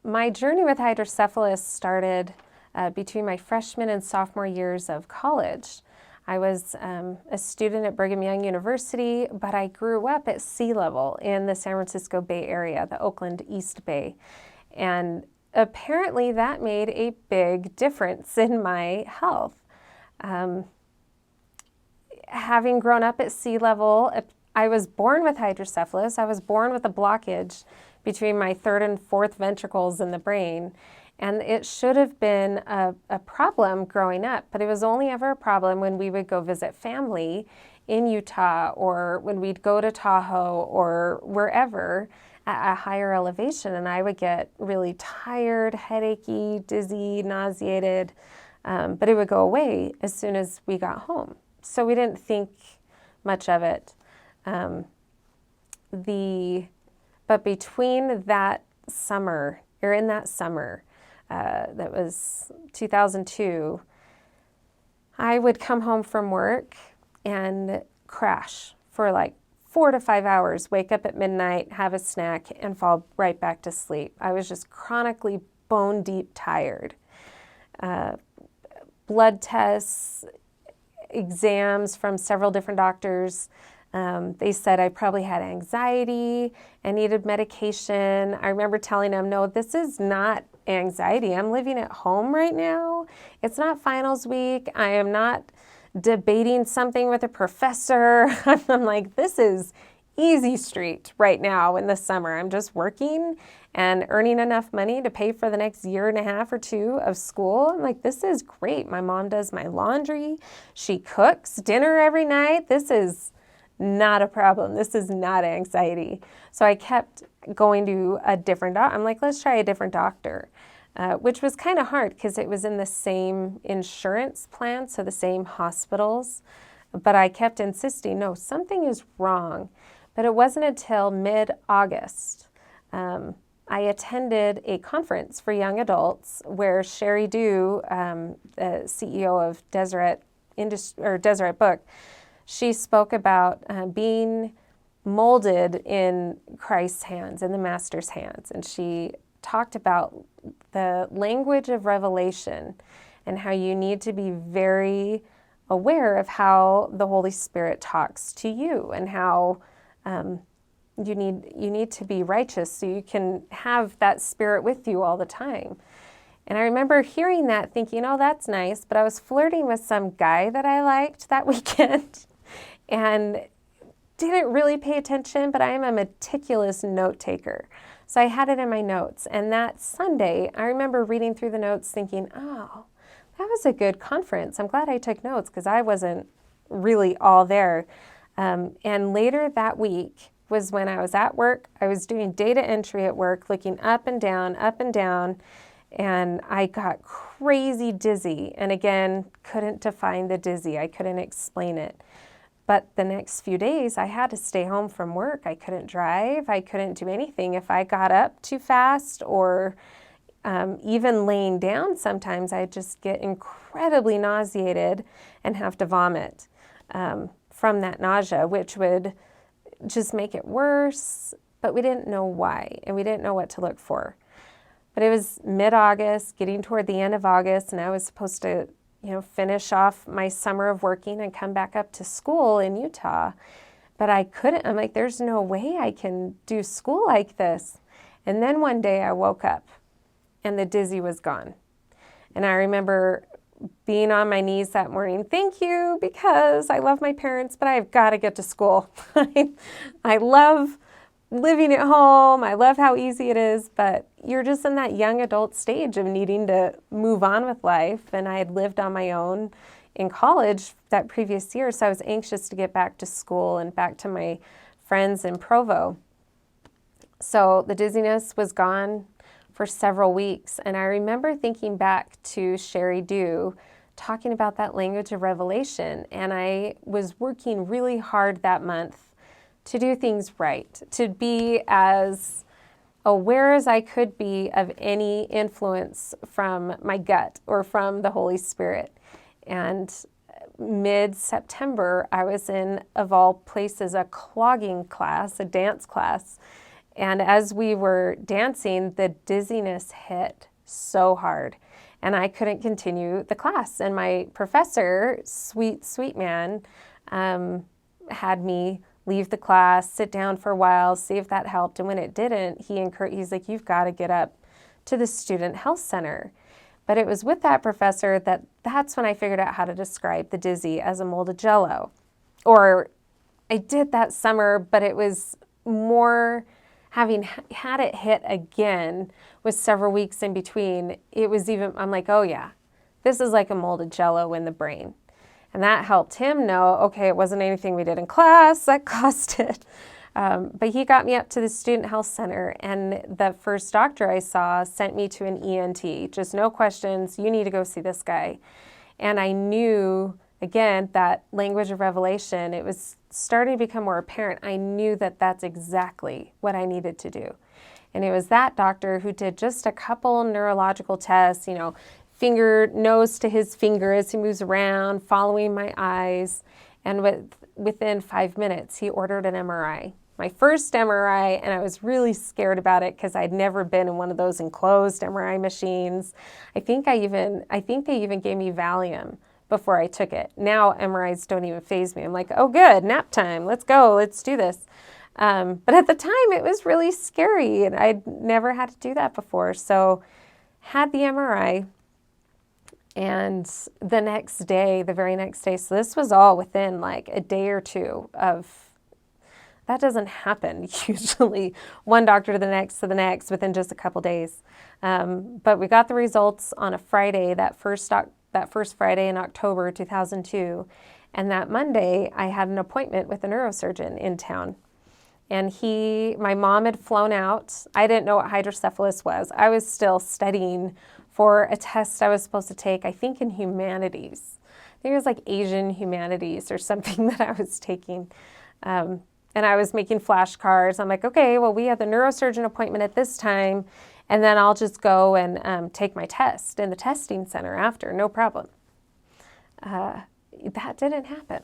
my journey with hydrocephalus started between my freshman and sophomore years of college. I was a student at Brigham Young University, but I grew up at sea level in the San Francisco Bay Area, the Oakland East Bay. And apparently that made a big difference in my health. Having grown up at sea level, I was born with hydrocephalus. I was born with a blockage between my third and fourth ventricles in the brain. And it should have been a problem growing up, but it was only ever a problem when we would go visit family in Utah or when we'd go to Tahoe or wherever at a higher elevation. And I would get really tired, headachy, dizzy, nauseated, but it would go away as soon as we got home. So we didn't think much of it. But between that summer, or in that summer, that was 2002, I would come home from work and crash for like 4 to 5 hours, wake up at midnight, have a snack, and fall right back to sleep. I was just chronically bone deep tired. Blood tests, exams from several different doctors. They said I probably had anxiety and needed medication. I remember telling them, no, this is not anxiety. I'm living at home right now. It's not finals week. I am not debating something with a professor. I'm like, this is easy street right now in the summer. I'm just working and earning enough money to pay for the next year and a half or two of school. I'm like, this is great. My mom does my laundry. She cooks dinner every night. This is not a problem. This is not anxiety. So I kept going to a different doctor. I'm like, let's try a different doctor, which was kind of hard because it was in the same insurance plan, so the same hospitals. But I kept insisting, no, something is wrong. But it wasn't until mid-August I attended a conference for young adults where Sherry Dew, the CEO of Deseret Book, she spoke about being molded in Christ's hands, in the Master's hands. And she talked about the language of revelation and how you need to be very aware of how the Holy Spirit talks to you and how you need to be righteous so you can have that Spirit with you all the time. And I remember hearing that thinking, oh, that's nice, but I was flirting with some guy that I liked that weekend and didn't really pay attention, but I am a meticulous note taker. So I had it in my notes. And that Sunday, I remember reading through the notes thinking, oh, that was a good conference. I'm glad I took notes because I wasn't really all there. And later that week was when I was at work. I was doing data entry at work, looking up and down, and I got crazy dizzy. And again, couldn't define the dizzy. I couldn't explain it. But the next few days, I had to stay home from work. I couldn't drive. I couldn't do anything. If I got up too fast or even laying down, sometimes I'd just get incredibly nauseated and have to vomit from that nausea, which would just make it worse. But we didn't know why, and we didn't know what to look for. But it was mid-August, getting toward the end of August, and I was supposed to finish off my summer of working and come back up to school in Utah. But I couldn't. I'm like, there's no way I can do school like this. And then one day I woke up and the dizzy was gone. And I remember being on my knees that morning, thank you, because I love my parents, but I've got to get to school. I love living at home. I love how easy it is, but you're just in that young adult stage of needing to move on with life. And I had lived on my own in college that previous year, so I was anxious to get back to school and back to my friends in Provo. So the dizziness was gone for several weeks. And I remember thinking back to Sherry Dew talking about that language of revelation. And I was working really hard that month to do things right, to be as aware as I could be of any influence from my gut or from the Holy Spirit. And mid-September, I was in, of all places, a clogging class, a dance class. And as we were dancing, the dizziness hit so hard, and I couldn't continue the class. And my professor, sweet, sweet man, had me leave the class, sit down for a while, see if that helped. And when it didn't, he's like, you've got to get up to the student health center. But it was with that professor that's when I figured out how to describe the dizzy as a molded jello. Or I did that summer, but it was more having had it hit again with several weeks in between. I'm like, oh yeah, this is like a molded jello in the brain. And that helped him know, okay, it wasn't anything we did in class that caused it. But he got me up to the student health center, and the first doctor I saw sent me to an ENT. Just no questions, you need to go see this guy. And I knew, again, that language of revelation, it was starting to become more apparent. I knew that that's exactly what I needed to do. And it was that doctor who did just a couple neurological tests, nose to his finger as he moves around, following my eyes. And within 5 minutes, he ordered an MRI. My first MRI, and I was really scared about it because I'd never been in one of those enclosed MRI machines. I think they even gave me Valium before I took it. Now MRIs don't even faze me. I'm like, oh good, nap time, let's go, let's do this. But at the time it was really scary, and I'd never had to do that before. So had the MRI, and the very next day, so this was all within like a day or two of, that doesn't happen usually, one doctor to the next within just a couple days. But we got the results on a Friday, that first Friday in October 2002. And that Monday, I had an appointment with a neurosurgeon in town. And my mom had flown out. I didn't know what hydrocephalus was. I was still studying for a test I was supposed to take, I think in humanities. I think it was like Asian humanities or something that I was taking. And I was making flashcards. I'm like, okay, well, we have the neurosurgeon appointment at this time, and then I'll just go and take my test in the testing center after, no problem. That didn't happen.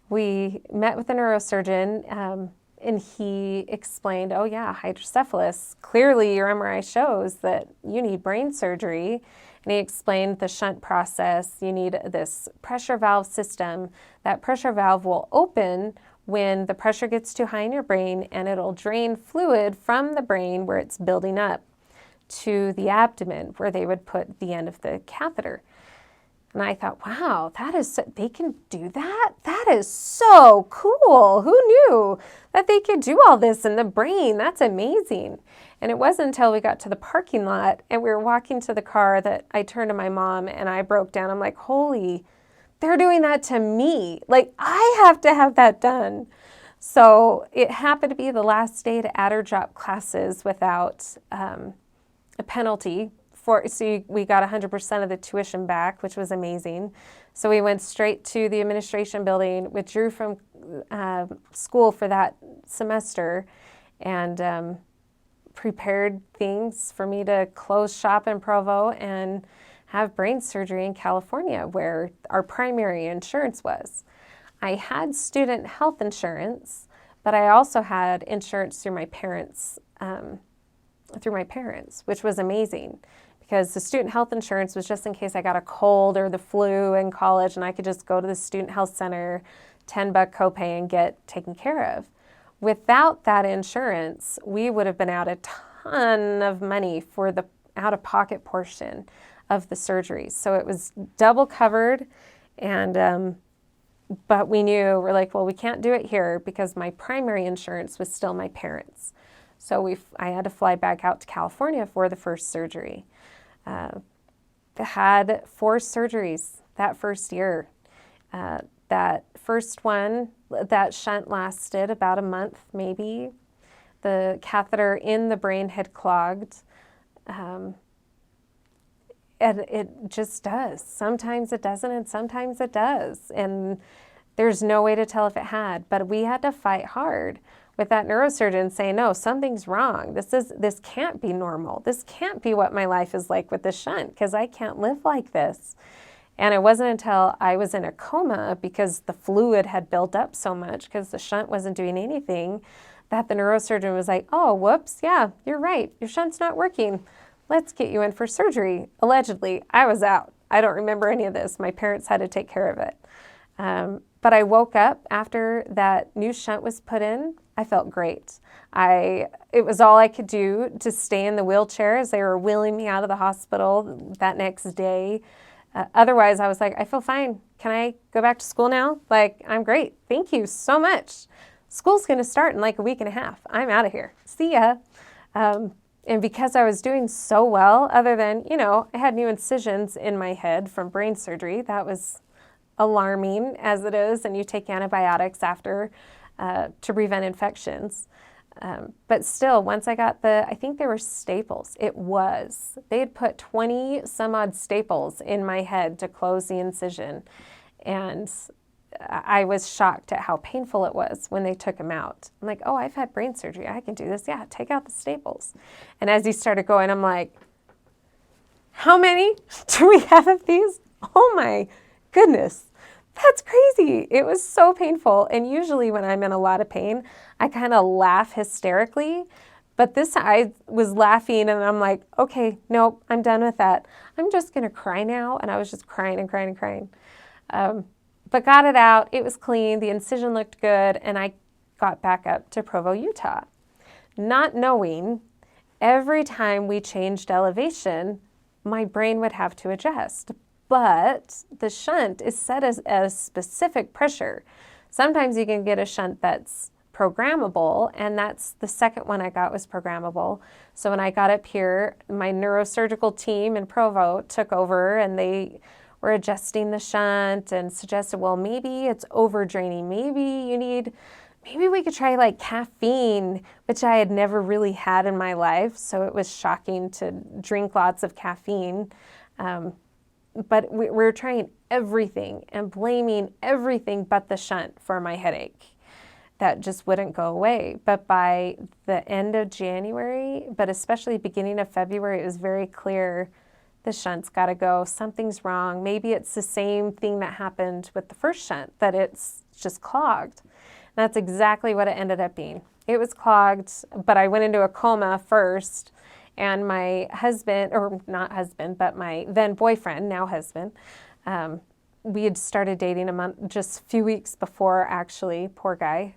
We met with the neurosurgeon, and he explained, oh yeah, hydrocephalus. Clearly your MRI shows that you need brain surgery. And he explained the shunt process. You need this pressure valve system. That pressure valve will open when the pressure gets too high in your brain, and it'll drain fluid from the brain where it's building up to the abdomen where they would put the end of the catheter. And I thought, wow, they can do that? That is so cool. Who knew that they could do all this in the brain? That's amazing. And it wasn't until we got to the parking lot and we were walking to the car that I turned to my mom and I broke down. I'm like, holy, they're doing that to me. Like, I have to have that done. So it happened to be the last day to add or drop classes without a penalty. So we got 100% of the tuition back, which was amazing. So we went straight to the administration building, withdrew from school for that semester, and prepared things for me to close shop in Provo and have brain surgery in California, where our primary insurance was. I had student health insurance, but I also had insurance through my parents, which was amazing, because the student health insurance was just in case I got a cold or the flu in college, and I could just go to the student health center, $10 copay, and get taken care of. Without that insurance, we would have been out a ton of money for the out-of-pocket portion of the surgeries. So it was double covered, and but we're like, well, we can't do it here because my primary insurance was still my parents. So I had to fly back out to California for the first surgery. Had 4 surgeries that first year. That first one, that shunt lasted about a month, maybe. The catheter in the brain had clogged. And it just does. Sometimes it doesn't, and sometimes it does. And there's no way to tell if it had. But we had to fight hard with that neurosurgeon saying, no, something's wrong. This can't be normal. This can't be what my life is like with the shunt, because I can't live like this. And it wasn't until I was in a coma because the fluid had built up so much because the shunt wasn't doing anything, that the neurosurgeon was like, oh, whoops, yeah, you're right. Your shunt's not working. Let's get you in for surgery. Allegedly, I was out. I don't remember any of this. My parents had to take care of it. But I woke up after that new shunt was put in. I felt great. It was all I could do to stay in the wheelchair as they were wheeling me out of the hospital that next day. Otherwise, I was like, I feel fine. Can I go back to school now? Like, I'm great. Thank you so much. School's going to start in like a week and a half. I'm out of here. See ya. And because I was doing so well, other than, I had new incisions in my head from brain surgery. That was alarming as it is, and you take antibiotics after to prevent infections. But still, once I got I think they were staples. They had put 20 some odd staples in my head to close the incision. And I was shocked at how painful it was when they took them out. I'm like, oh, I've had brain surgery. I can do this. Yeah, take out the staples. And as he started going, I'm like, how many do we have of these? Oh my goodness. That's crazy. It was so painful. And usually when I'm in a lot of pain, I kind of laugh hysterically. But this, I was laughing and I'm like, okay, nope, I'm done with that. I'm just going to cry now. And I was just crying and crying and crying. But got it out. It was clean. The incision looked good. And I got back up to Provo, Utah. Not knowing every time we changed elevation, my brain would have to adjust. But the shunt is set as a specific pressure. Sometimes you can get a shunt that's programmable, and that's the second one I got was programmable. So when I got up here, my neurosurgical team in Provo took over, and they were adjusting the shunt and suggested, well, maybe it's overdraining. Maybe we could try like caffeine, which I had never really had in my life. So it was shocking to drink lots of caffeine. But we were trying everything and blaming everything but the shunt for my headache. That just wouldn't go away. But by the end of January, but especially beginning of February, it was very clear the shunt's got to go. Something's wrong. Maybe it's the same thing that happened with the first shunt, that it's just clogged. And that's exactly what it ended up being. It was clogged, but I went into a coma first. And my husband, or not husband, but my then boyfriend, now husband, we had started dating just a few weeks before, actually, poor guy.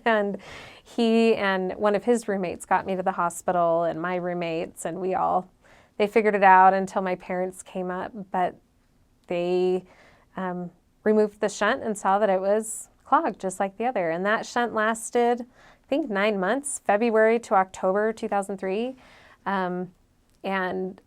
And he and one of his roommates got me to the hospital, and my roommates, and they figured it out until my parents came up, but they removed the shunt and saw that it was clogged just like the other. And that shunt lasted, I think, 9 months, February to October 2003. And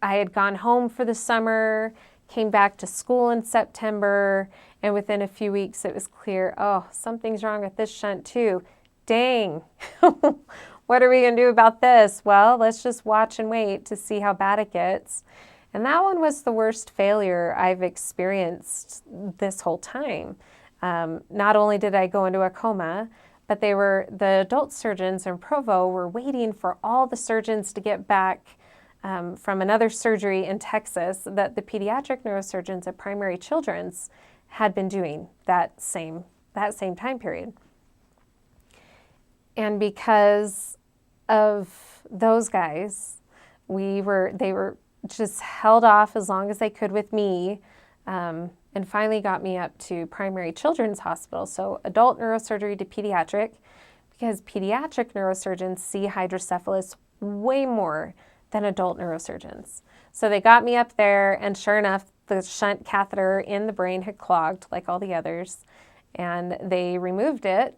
I had gone home for the summer, came back to school in September, and within a few weeks it was clear, oh, something's wrong with this shunt too. Dang, what are we going to do about this? Well, let's just watch and wait to see how bad it gets. And that one was the worst failure I've experienced this whole time. Not only did I go into a coma, but the adult surgeons in Provo were waiting for all the surgeons to get back from another surgery in Texas that the pediatric neurosurgeons at Primary Children's had been doing that same time period. And because of those guys, they were just held off as long as they could with me, and finally got me up to Primary Children's Hospital, so adult neurosurgery to pediatric, because pediatric neurosurgeons see hydrocephalus way more than adult neurosurgeons. So they got me up there, and sure enough, the shunt catheter in the brain had clogged like all the others, and they removed it,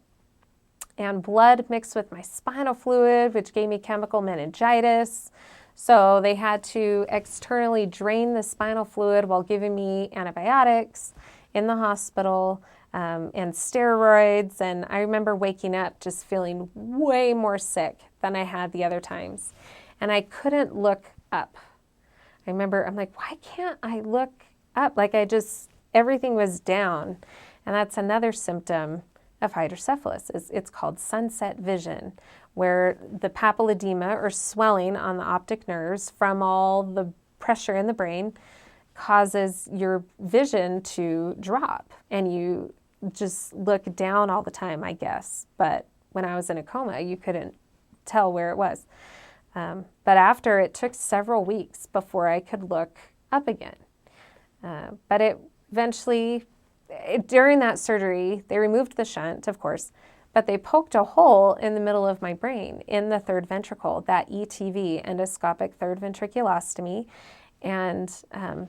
and blood mixed with my spinal fluid, which gave me chemical meningitis. So they had to externally drain the spinal fluid while giving me antibiotics in the hospital and steroids. And I remember waking up just feeling way more sick than I had the other times. And I couldn't look up. I remember, I'm like, why can't I look up? Like everything was down. And that's another symptom of hydrocephalus. It's called sunset vision, where the papilledema, or swelling on the optic nerves from all the pressure in the brain, causes your vision to drop, and you just look down all the time, I guess. But when I was in a coma. You couldn't tell where it was. But after, it took several weeks before I could look up again. But it eventually, during that surgery, they removed the shunt, of course, but they poked a hole in the middle of my brain in the third ventricle, that ETV, endoscopic third ventriculostomy, and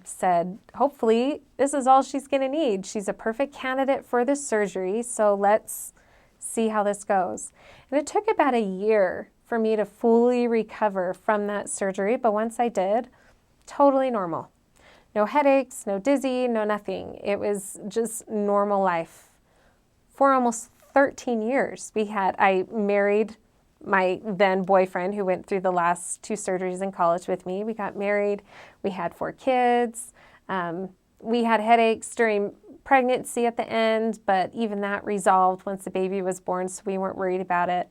said, hopefully this is all she's going to need. She's a perfect candidate for this surgery, so let's see how this goes. And it took about a year for me to fully recover from that surgery, but once I did, totally normal. No headaches, no dizzy, no nothing. It was just normal life. For almost 13 years, I married my then boyfriend who went through the last 2 surgeries in college with me. We got married. We had 4 kids. We had headaches during pregnancy at the end, but even that resolved once the baby was born, so we weren't worried about it.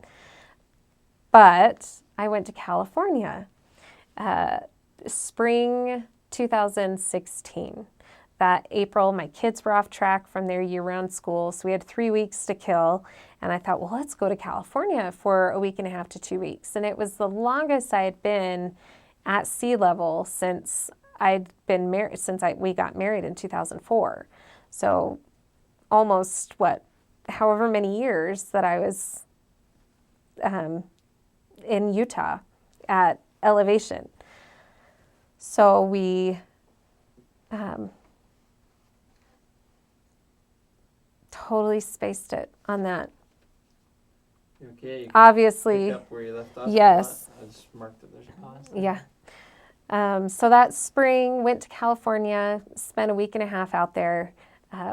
But I went to California, spring 2016. That April, my kids were off track from their year-round school, so we had 3 weeks to kill. And I thought, well, let's go to California for a week and a half to 2 weeks. And it was the longest I had been at sea level since I'd been married, we got married in 2004. So almost, however many years that I was in Utah at elevation. So we totally spaced it on that. Okay, you obviously, pick up where you left off. Yes. I just marked that there's a pause. Yeah. So that spring, went to California, spent a week and a half out there.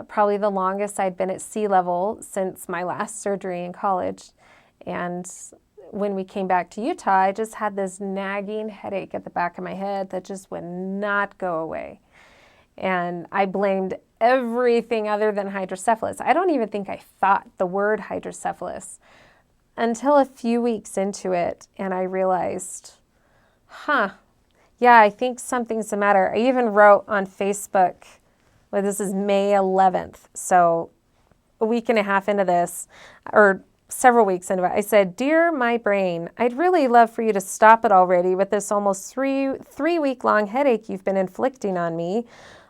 Probably the longest I'd been at sea level since my last surgery in college. And when we came back to Utah, I just had this nagging headache at the back of my head that just would not go away. And I blamed everything other than hydrocephalus. I don't even think I thought the word hydrocephalus until a few weeks into it, and I realized, yeah, I think something's the matter. I even wrote on Facebook, this is May 11th, so a week and a half into this, or several weeks into it, I said, "Dear my brain, I'd really love for you to stop it already with this almost three-week-long headache you've been inflicting on me.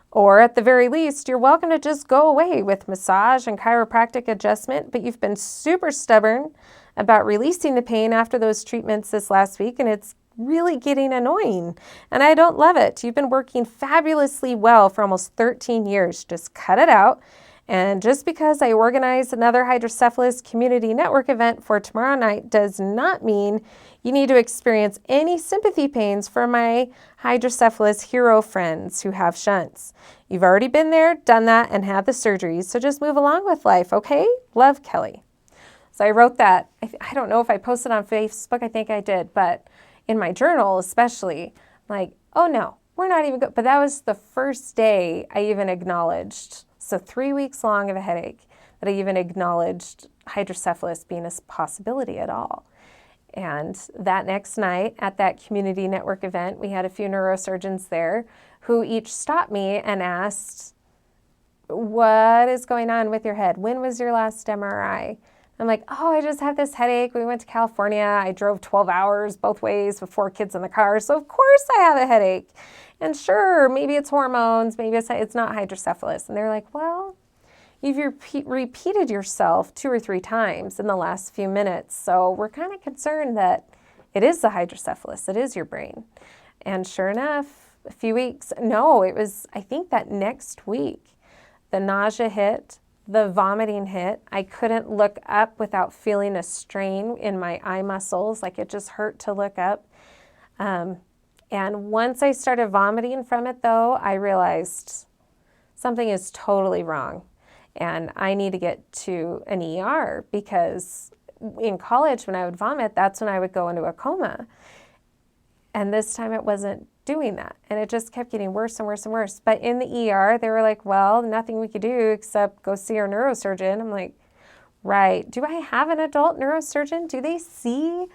Or at the very least, you're welcome to just go away with massage and chiropractic adjustment, but you've been super stubborn about releasing the pain after those treatments this last week, and it's really getting annoying. And I don't love it. You've been working fabulously well for almost 13 years. Just cut it out. And just because I organized another Hydrocephalus Community Network event for tomorrow night does not mean you need to experience any sympathy pains for my hydrocephalus hero friends who have shunts. You've already been there, done that, and had the surgeries, so just move along with life, okay? Love, Kelly." So I wrote that. I don't know if I posted on Facebook. I think I did, but in my journal especially, like, oh no, we're not even good. But that was the first day I even acknowledged, so 3 weeks long of a headache, that I even acknowledged hydrocephalus being a possibility at all. And that next night at that community network event, we had a few neurosurgeons there who each stopped me and asked, "What is going on with your head? When was your last MRI?" I'm like, "Oh, I just have this headache. We went to California. I drove 12 hours both ways with 4 kids in the car. So of course I have a headache. And sure, maybe it's hormones. Maybe it's not hydrocephalus." And they're like, "Well, you've repeated yourself 2 or 3 times in the last few minutes. So we're kind of concerned that it is the hydrocephalus. It is your brain." And sure enough, a few weeks, no, it was, I think that next week, the nausea hit. The vomiting hit. I couldn't look up without feeling a strain in my eye muscles, like it just hurt to look up. And once I started vomiting from it, though, I realized something is totally wrong. And I need to get to an ER, because in college when I would vomit, that's when I would go into a coma. And this time it wasn't doing that. And it just kept getting worse and worse and worse. But in the ER, they were like, "Well, nothing we could do except go see our neurosurgeon." I'm like, right. Do I have an adult neurosurgeon? Do they see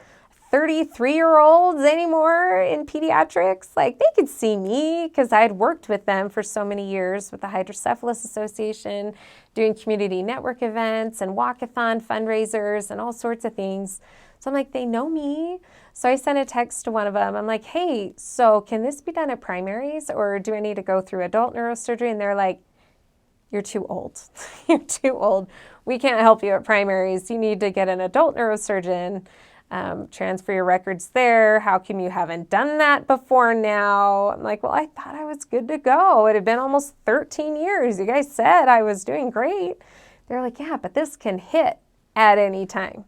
33-year-olds anymore in pediatrics. Like, they could see me because I had worked with them for so many years with the Hydrocephalus Association, doing community network events and walkathon fundraisers and all sorts of things. So I'm like, they know me. So I sent a text to one of them. I'm like, hey, so can this be done at primaries, or do I need to go through adult neurosurgery? And they're like, you're too old. You're too old. We can't help you at primaries. You need to get an adult neurosurgeon, transfer your records there. How come you haven't done that before now? I'm like, well, I thought I was good to go. It had been almost 13 years. You guys said I was doing great. They're like, yeah, but this can hit at any time.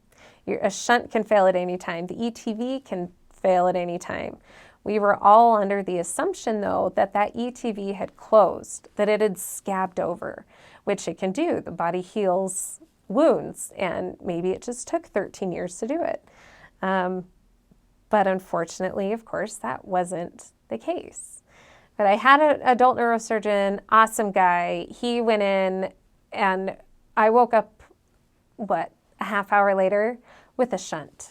A shunt can fail at any time. The ETV can fail at any time. We were all under the assumption, though, that ETV had closed, that it had scabbed over, which it can do. The body heals wounds, and maybe it just took 13 years to do it. But unfortunately, of course, that wasn't the case. But I had an adult neurosurgeon, awesome guy. He went in, and I woke up, a half hour later with a shunt.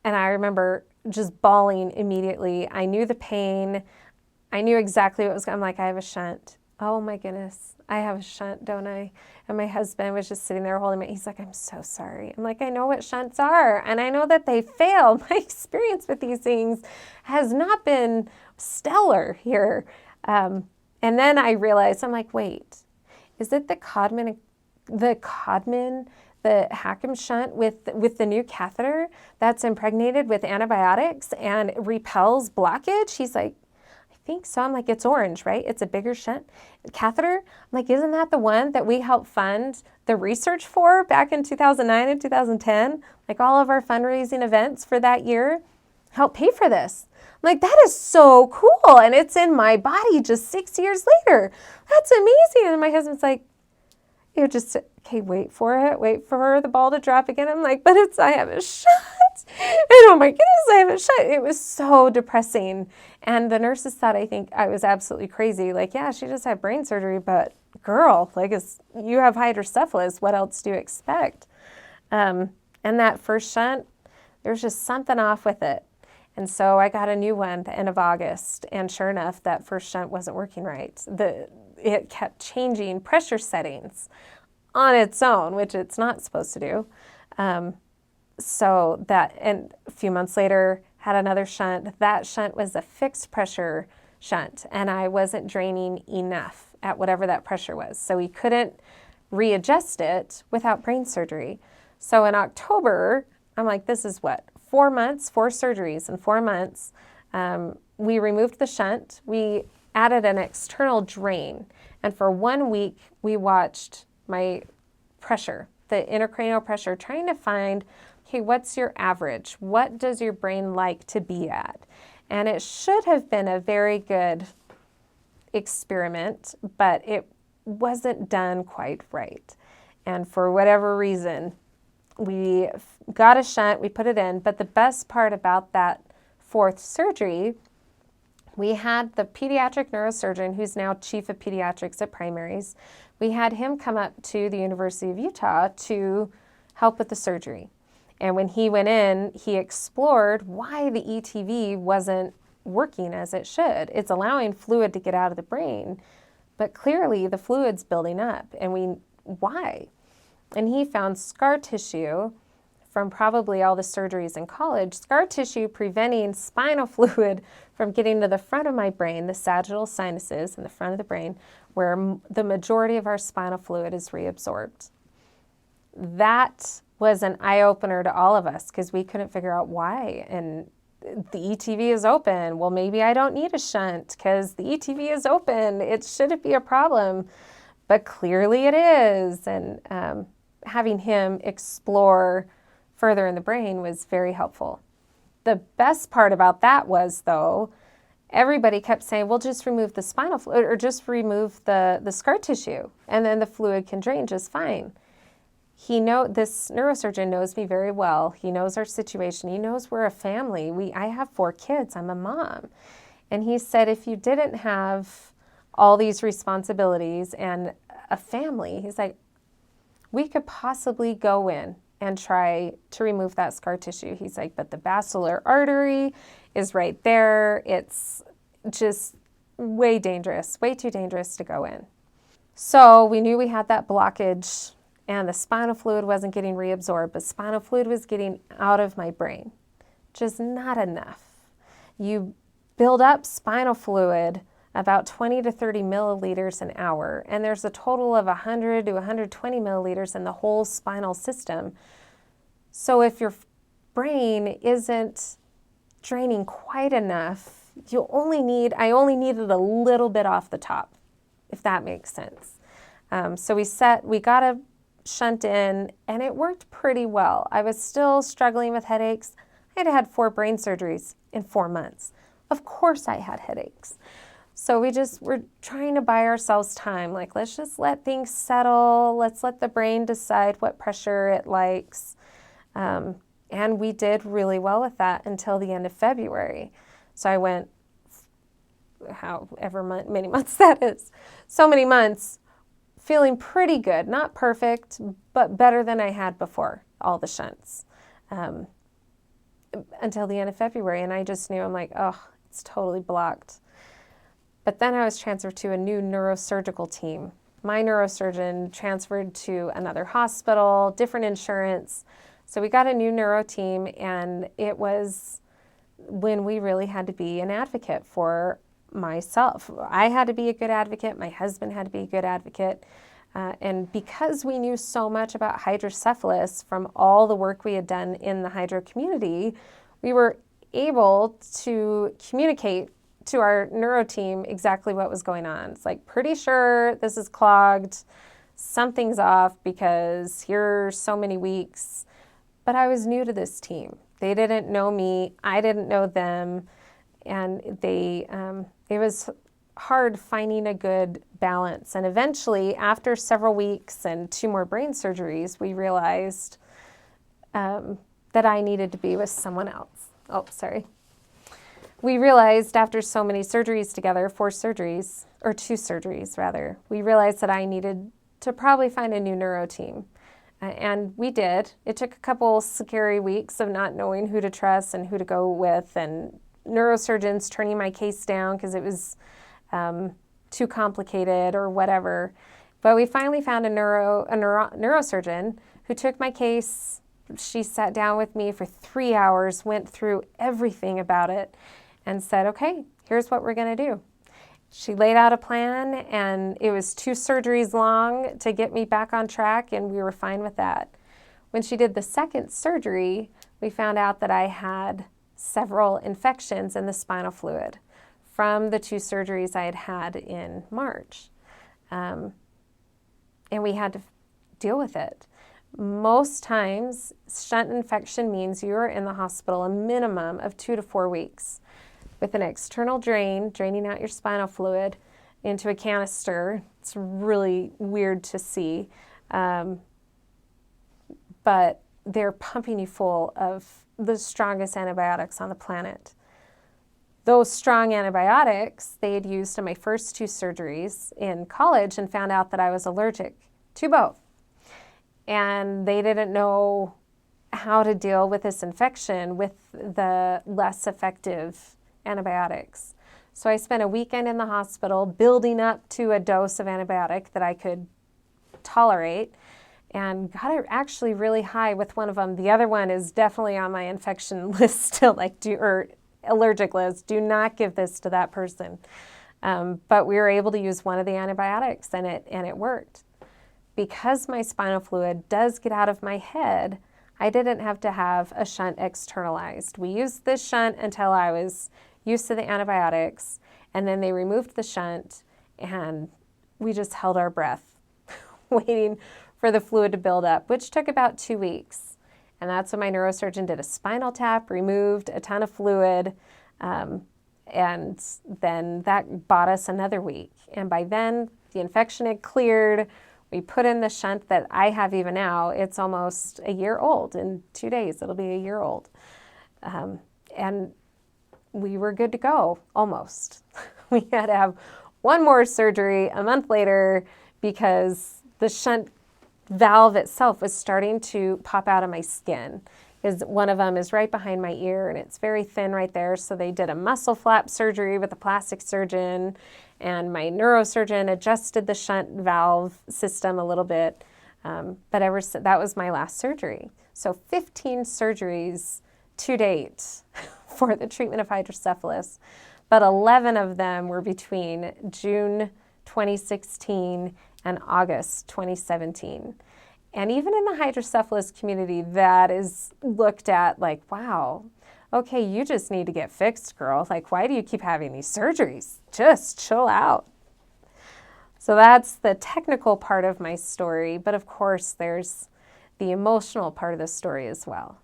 And I remember just bawling immediately. I knew the pain. I knew exactly what was going on. I'm like, I have a shunt. Oh my goodness, I have a shunt, don't I? And my husband was just sitting there holding me. He's like, I'm so sorry. I'm like, I know what shunts are, and I know that they fail. My experience with these things has not been stellar here. And then I realized, I'm like, wait, is it the Codman, the Hackham shunt with the new catheter that's impregnated with antibiotics and repels blockage? He's like, I think so. I'm like, it's orange, right? It's a bigger shunt catheter. I'm like, isn't that the one that we helped fund the research for back in 2009 and 2010? Like, all of our fundraising events for that year helped pay for this. I'm like, that is so cool. And it's in my body just 6 years later. That's amazing. And my husband's like, you're just, okay, wait for the ball to drop again. I'm like, but I have a shot. And oh my goodness, I have a shot. It was so depressing. And the nurses thought, I think I was absolutely crazy. Like, yeah, she just had brain surgery, but girl, like, you have hydrocephalus. What else do you expect? And that first shunt, there was just something off with it. And so I got a new one at the end of August. And sure enough, that first shunt wasn't working right. It kept changing pressure settings on its own, which it's not supposed to do. And a few months later, had another shunt. That shunt was a fixed pressure shunt, and I wasn't draining enough at whatever that pressure was. So we couldn't readjust it without brain surgery. So in October, I'm like, this is 4 months, 4 surgeries in 4 months. We removed the shunt. We added an external drain. And for 1 week, we watched my pressure, the intracranial pressure, trying to find, okay, what's your average? What does your brain like to be at? And it should have been a very good experiment, but it wasn't done quite right. And for whatever reason, we got a shunt, we put it in. But the best part about that 4th surgery, we had the pediatric neurosurgeon, who's now chief of pediatrics at primaries. We had him come up to the University of Utah to help with the surgery. And when he went in, he explored why the ETV wasn't working as it should. It's allowing fluid to get out of the brain, but clearly the fluid's building up. And why? And he found scar tissue from probably all the surgeries in college, scar tissue preventing spinal fluid from getting to the front of my brain, the sagittal sinuses in the front of the brain, where the majority of our spinal fluid is reabsorbed. That was an eye-opener to all of us because we couldn't figure out why. And the ETV is open. Well, maybe I don't need a shunt because the ETV is open. It shouldn't be a problem, but clearly it is. And having him explore further in the brain was very helpful. The best part about that was, though, everybody kept saying, well, just remove the spinal fluid or just remove the scar tissue and then the fluid can drain just fine. This neurosurgeon knows me very well. He knows our situation. He knows we're a family. I have 4 kids. I'm a mom. And he said, if you didn't have all these responsibilities and a family, he's like, we could possibly go in and try to remove that scar tissue. He's like, but the basilar artery is right there. It's just way dangerous, way too dangerous to go in. So we knew we had that blockage and the spinal fluid wasn't getting reabsorbed, but spinal fluid was getting out of my brain, just not enough. You build up spinal fluid about 20 to 30 milliliters an hour, and there's a total of 100 to 120 milliliters in the whole spinal system. So if your brain isn't draining quite enough, I only needed a little bit off the top, if that makes sense. So we got a shunt in, and it worked pretty well. I was still struggling with headaches. I had 4 brain surgeries in 4 months. Of course I had headaches. So we're trying to buy ourselves time. Like, let's just let things settle. Let's let the brain decide what pressure it likes. And we did really well with that until the end of February. So I went, many months that is, so many months, feeling pretty good. Not perfect, but better than I had before, all the shunts, until the end of February. And I just knew, I'm like, oh, it's totally blocked. But then I was transferred to a new neurosurgical team. My neurosurgeon transferred to another hospital, different insurance. So we got a new neuro team, and it was when we really had to be an advocate for myself. I had to be a good advocate. My husband had to be a good advocate. And because we knew so much about hydrocephalus from all the work we had done in the hydro community, we were able to communicate to our neuro team exactly what was going on. It's like, pretty sure this is clogged. Something's off because here's so many weeks. But I was new to this team. They didn't know me. I didn't know them. And it was hard finding a good balance. And eventually, after several weeks and 2 more brain surgeries, we realized that I needed to be with someone else. Oh, sorry. We realized after so many surgeries together, 4 surgeries, or 2 surgeries rather, we realized that I needed to probably find a new neuro team. And we did. It took a couple scary weeks of not knowing who to trust and who to go with, and neurosurgeons turning my case down because it was too complicated or whatever. But we finally found a neurosurgeon who took my case. She sat down with me for 3 hours, went through everything about it, and said, okay, here's what we're going to do. She laid out a plan, and it was 2 surgeries long to get me back on track, and we were fine with that. When she did the second surgery, we found out that I had several infections in the spinal fluid from the 2 surgeries I had had in March. And we had to deal with it. Most times, shunt infection means you are in the hospital a minimum of 2 to 4 weeks with an external drain, draining out your spinal fluid into a canister. It's really weird to see. But they're pumping you full of the strongest antibiotics on the planet. Those strong antibiotics they had used in my first 2 surgeries in college and found out that I was allergic to both. And they didn't know how to deal with this infection with the less effective antibiotics. So I spent a weekend in the hospital building up to a dose of antibiotic that I could tolerate, and got it actually really high with one of them. The other one is definitely on my infection list still, or allergic list. Do not give this to that person. But we were able to use one of the antibiotics, and it worked. Because my spinal fluid does get out of my head, I didn't have to have a shunt externalized. We used this shunt until I was used to the antibiotics, and then they removed the shunt, and we just held our breath, waiting for the fluid to build up, which took about 2 weeks. And that's when my neurosurgeon did a spinal tap, removed a ton of fluid, and then that bought us another week. And by then, the infection had cleared. We put in the shunt that I have even now. It's almost a year old. In 2 days, it'll be a year old. And we were good to go, almost. We had to have one more surgery a month later because the shunt valve itself was starting to pop out of my skin. Because one of them is right behind my ear and it's very thin right there. So they did a muscle flap surgery with a plastic surgeon, and my neurosurgeon adjusted the shunt valve system a little bit. But that was my last surgery. So 15 surgeries to date for the treatment of hydrocephalus, but 11 of them were between June 2016 and August 2017. And even in the hydrocephalus community, that is looked at like, wow, okay, you just need to get fixed, girl. Like, why do you keep having these surgeries? Just chill out. So that's the technical part of my story. But of course, there's the emotional part of the story as well.